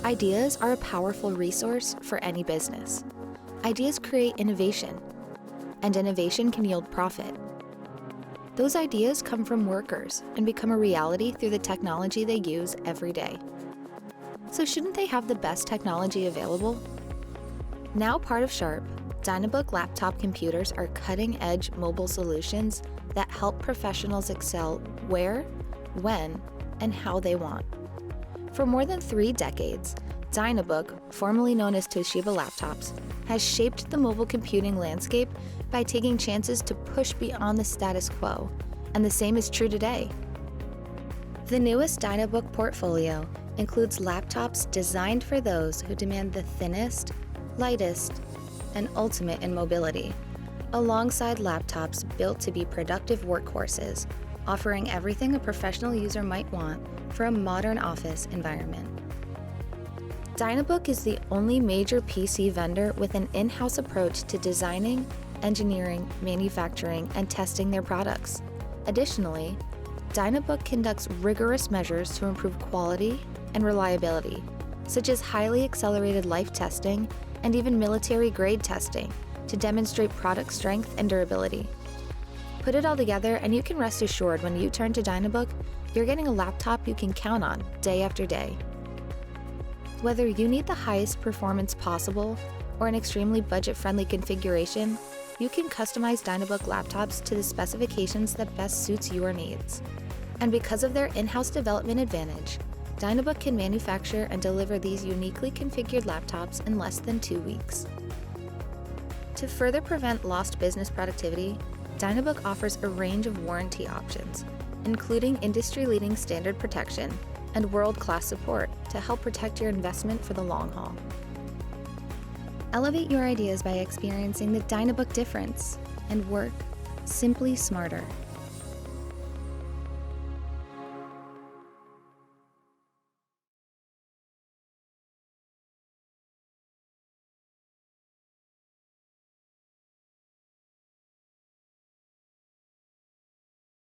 Ideas are a powerful resource for any business. Ideas create innovation, and innovation can yield profit. Those ideas come from workers and become a reality through the technology they use every day. So shouldn't they have the best technology available? Now part of Sharp, Dynabook laptop computers are cutting-edge mobile solutions that help professionals excel where, when, and how they want. For more than 3 decades, Dynabook, formerly known as Toshiba Laptops, has shaped the mobile computing landscape by taking chances to push beyond the status quo, and the same is true today. The newest Dynabook portfolio includes laptops designed for those who demand the thinnest, lightest, and ultimate in mobility, alongside laptops built to be productive workhorses, offering everything a professional user might want for a modern office environment. Dynabook is the only major PC vendor with an in-house approach to designing, engineering, manufacturing, and testing their products. Additionally, Dynabook conducts rigorous measures to improve quality and reliability, such as highly accelerated life testing and even military-grade testing to demonstrate product strength and durability. Put it all together and you can rest assured when you turn to Dynabook, you're getting a laptop you can count on day after day. Whether you need the highest performance possible or an extremely budget-friendly configuration, you can customize Dynabook laptops to the specifications that best suits your needs. And because of their in-house development advantage, Dynabook can manufacture and deliver these uniquely configured laptops in less than 2 weeks. To further prevent lost business productivity, Dynabook offers a range of warranty options, including industry-leading standard protection and world-class support to help protect your investment for the long haul. Elevate your ideas by experiencing the Dynabook Difference and work simply smarter.